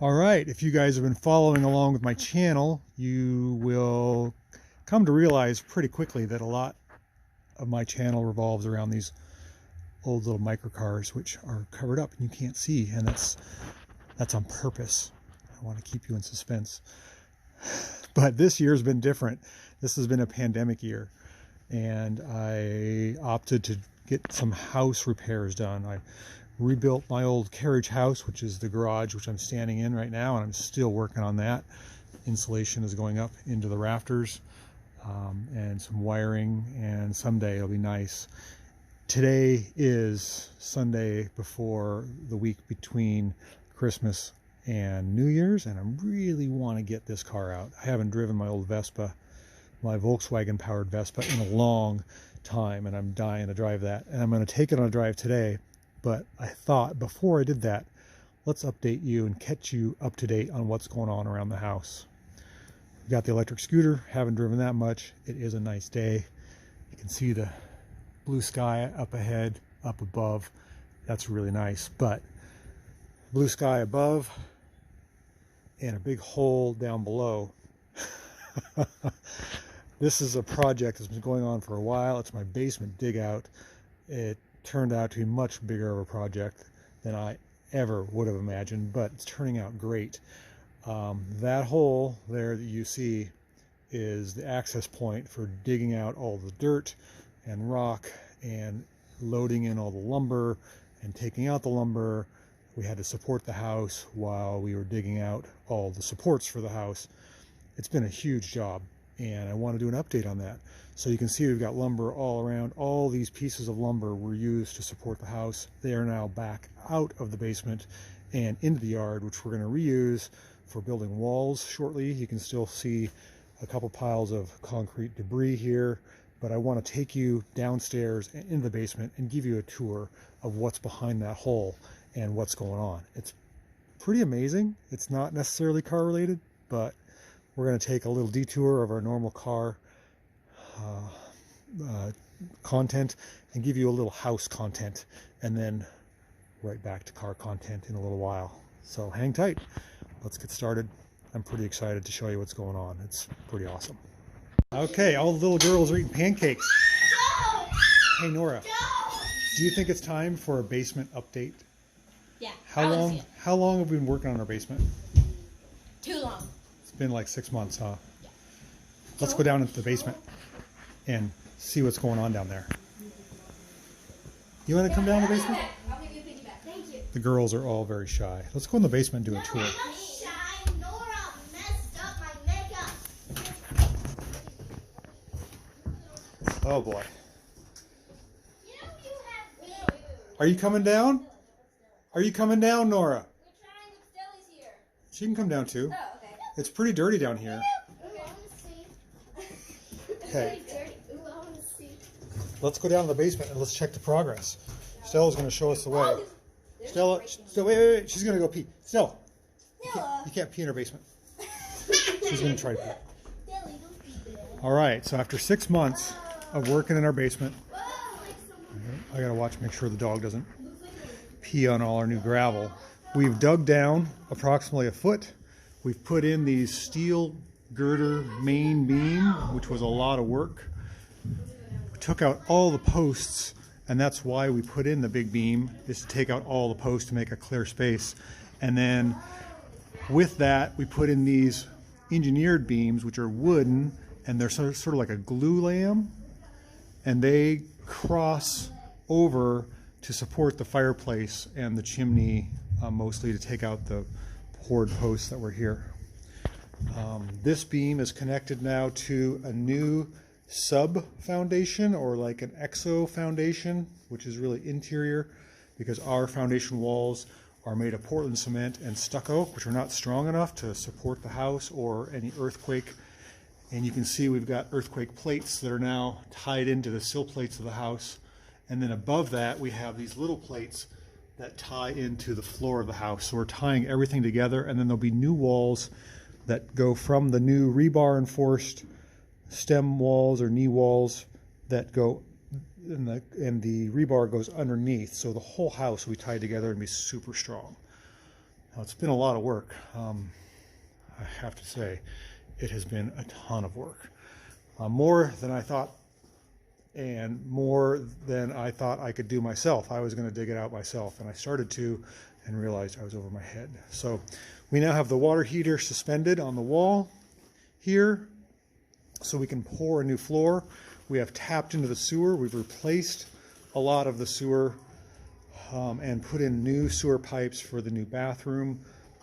All right, if you guys have been following along with my channel, you will come to realize pretty quickly that a lot of my channel revolves around these old little microcars which are covered up and you can't see, and that's on purpose. I want to keep you in suspense. But this year's been different. This has been a pandemic year, and I opted to get some house repairs done. I rebuilt my old carriage house, which is the garage which I'm standing in right now, and I'm still working on that. Insulation is going up into the rafters, and some wiring, and someday it'll be nice. Today is Sunday before the week between Christmas and New Year's, and I really want to get this car out. I haven't driven my old Vespa, my Volkswagen powered Vespa, in a long time, and I'm dying to drive that, and I'm going to take it on a drive today. But I thought before I did that, let's update you and catch you up to date on what's going on around the house. We got the electric scooter, haven't driven that much. It is a nice day. You can see the blue sky up ahead, up above. That's really nice. But blue sky above and a big hole down below. This is a project that's been going on for a while. It's my basement dig out. It turned out to be much bigger of a project than I ever would have imagined, but it's turning out great. That hole there that you see is the access point for digging out all the dirt and rock and loading in all the lumber and taking out the lumber. We had to support the house while we were digging out all the supports for the house. It's been a huge job, and I want to do an update on that. So you can see we've got lumber all around. All these pieces of lumber were used to support the house. They are now back out of the basement and into the yard, which we're going to reuse for building walls shortly. You can still see a couple piles of concrete debris here, but I want to take you downstairs and into the basement and give you a tour of what's behind that hole and what's going on. It's pretty amazing. It's not necessarily car related, but we're going to take a little detour of our normal car content and give you a little house content, and then right back to car content in a little while. So hang tight. Let's get started. I'm pretty excited to show you what's going on. It's pretty awesome. Okay, all the little girls are eating pancakes. Hey Nora, do you think it's time for a basement update? Yeah. How long have we been working on our basement? Too long. It's been like 6 months, huh? Yeah. Let's go down into the basement and see what's going on down there. You want to come down the basement? I'll give you a piggyback. Thank you. The girls are all very shy. Let's go in the basement and do a tour. I'm not shy. Nora messed up my makeup. Oh boy. You know you have me. Are you coming down? Are you coming down, Nora? We're trying if Stelly's here. She can come down too. Oh, okay. It's pretty dirty down here. Okay. I want to see. Okay. It's really dirty. Ooh, I want to see. Let's go down to the basement and let's check the progress. Stella's going to show us the way. Oh, there's Stella, wait. She's going to go pee. Stella, Stella. you can't pee in her basement. She's going to try to pee. Stelly, don't be there. All right, so after 6 months of working in our basement, Whoa, like someone. I got to watch, make sure the dog doesn't pee on all our new gravel. We've dug down approximately a foot. We've put in these steel girder main beam, which was a lot of work. We took out all the posts, and that's why we put in the big beam, is to take out all the posts to make a clear space. And then with that, we put in these engineered beams, which are wooden, and they're sort of like a glue lamb, and they cross over to support the fireplace and the chimney, mostly to take out the poured posts that were here. This beam is connected now to a new sub foundation, or like an exo foundation, which is really interior, because our foundation walls are made of Portland cement and stucco, which are not strong enough to support the house or any earthquake. And you can see we've got earthquake plates that are now tied into the sill plates of the house. And then above that, we have these little plates that tie into the floor of the house. So we're tying everything together, and then there'll be new walls that go from the new rebar enforced stem walls or knee walls that go, and the rebar goes underneath. So the whole house will be tied together and be super strong. Now, it's been a lot of work. I have to say, it has been a ton of work. More than I thought, and more than I thought I could do myself. I was going to dig it out myself, and I started to and realized I was over my head. So we now have the water heater suspended on the wall here so we can pour a new floor. We have tapped into the sewer. We've replaced a lot of the sewer and put in new sewer pipes for the new bathroom,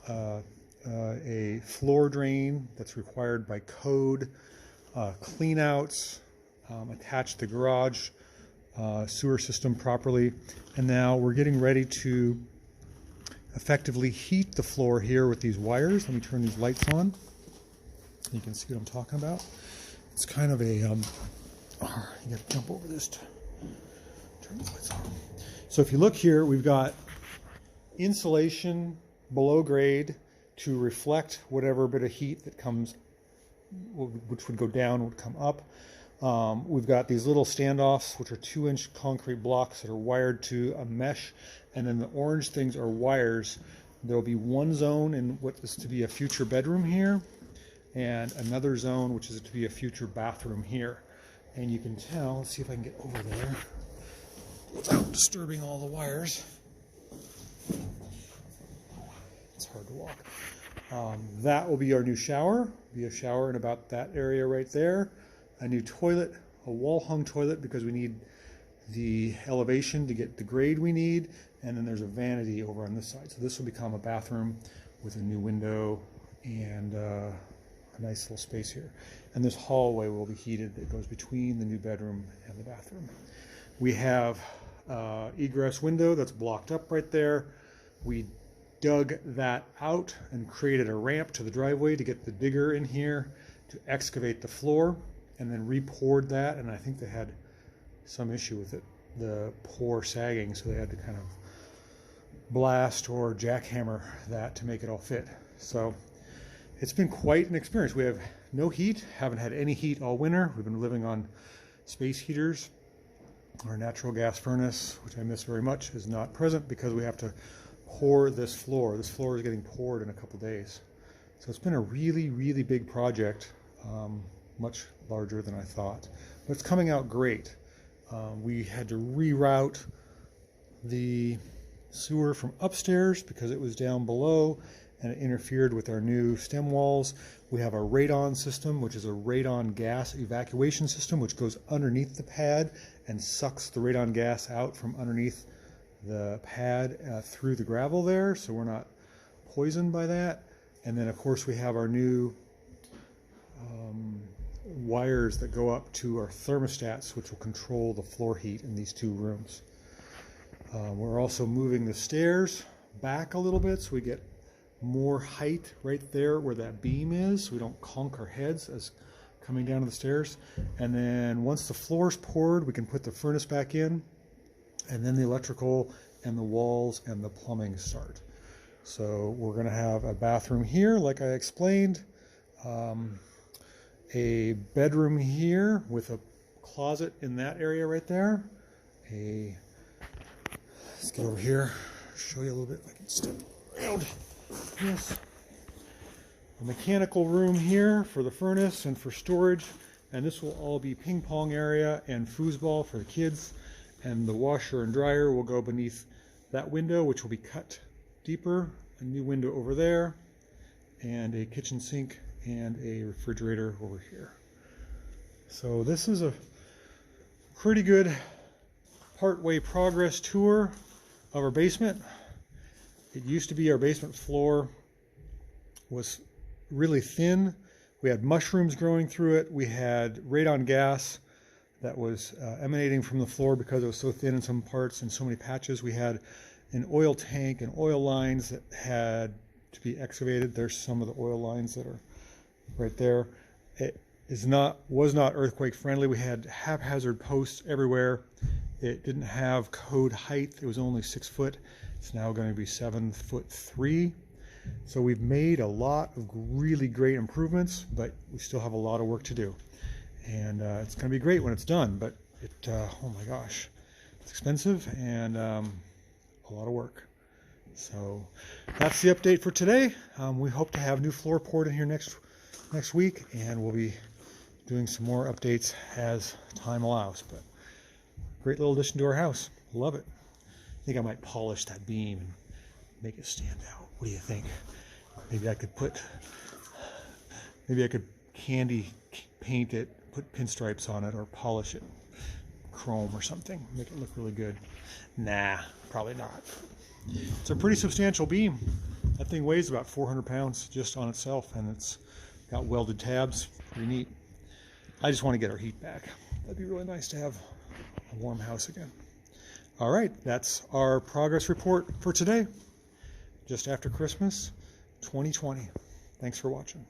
a floor drain that's required by code, clean outs, attach the garage sewer system properly, and now we're getting ready to effectively heat the floor here with these wires. Let me turn these lights on. You can see what I'm talking about. It's kind of a, you gotta jump over this to turn these lights on. So if you look here, we've got insulation below grade to reflect whatever bit of heat that comes, which would go down, would come up. We've got these little standoffs, which are 2-inch concrete blocks that are wired to a mesh, and then the orange things are wires. There'll be one zone in what is to be a future bedroom here, and another zone which is to be a future bathroom here. And you can tell, let's see if I can get over there without disturbing all the wires. It's hard to walk. That will be our new shower. Be a shower in about that area right there. A new toilet, a wall-hung toilet because we need the elevation to get the grade we need, and then there's a vanity over on this side. So this will become a bathroom with a new window and a nice little space here. And this hallway will be heated. It goes between the new bedroom and the bathroom. We have egress window that's blocked up right there. We dug that out and created a ramp to the driveway to get the digger in here to excavate the floor, and then re-poured that, and I think they had some issue with it, the pour sagging, so they had to kind of blast or jackhammer that to make it all fit. So it's been quite an experience. We have no heat, haven't had any heat all winter. We've been living on space heaters. Our natural gas furnace, which I miss very much, is not present because we have to pour this floor. This floor is getting poured in a couple days. So it's been a really, really big project, much larger than I thought. But it's coming out great. We had to reroute the sewer from upstairs because it was down below and it interfered with our new stem walls. We have a radon system, which is a radon gas evacuation system, which goes underneath the pad and sucks the radon gas out from underneath the pad through the gravel there, so we're not poisoned by that. And then of course we have our new wires that go up to our thermostats, which will control the floor heat in these two rooms. We're also moving the stairs back a little bit so we get more height right there where that beam is, so we don't conk our heads as coming down the stairs. And then once the floor's poured, we can put the furnace back in, and then the electrical and the walls and the plumbing start. So we're going to have a bathroom here, like I explained, a bedroom here with a closet in that area right there. Let's get over here, show you a little bit if I can step around. Yes. A mechanical room here for the furnace and for storage, and this will all be ping pong area and foosball for the kids, and the washer and dryer will go beneath that window, which will be cut deeper. A new window over there, and a kitchen sink and a refrigerator over here. So this is a pretty good partway progress tour of our basement. It used to be our basement floor was really thin. We had mushrooms growing through it. We had radon gas that was emanating from the floor because it was so thin in some parts and so many patches. We had an oil tank and oil lines that had to be excavated. There's some of the oil lines that are right there. It was not earthquake friendly. We had haphazard posts everywhere. It didn't have code height. It was only 6 foot. It's now going to be 7'3". So we've made a lot of really great improvements, but we still have a lot of work to do. And it's going to be great when it's done, but oh my gosh, it's expensive and a lot of work. So that's the update for today. We hope to have new floor poured in here next week, and we'll be doing some more updates as time allows. But great little addition to our house. Love it. I think I might polish that beam and make it stand out. What do you think? Maybe I could candy paint it, put pinstripes on it, or polish it chrome or something, make it look really good. Nah, probably not. It's a pretty substantial beam. That thing weighs about 400 pounds just on itself, and it's got welded tabs. Pretty neat. I just want to get our heat back. That'd be really nice to have a warm house again. All right, that's our progress report for today, just after Christmas 2020. Thanks for watching.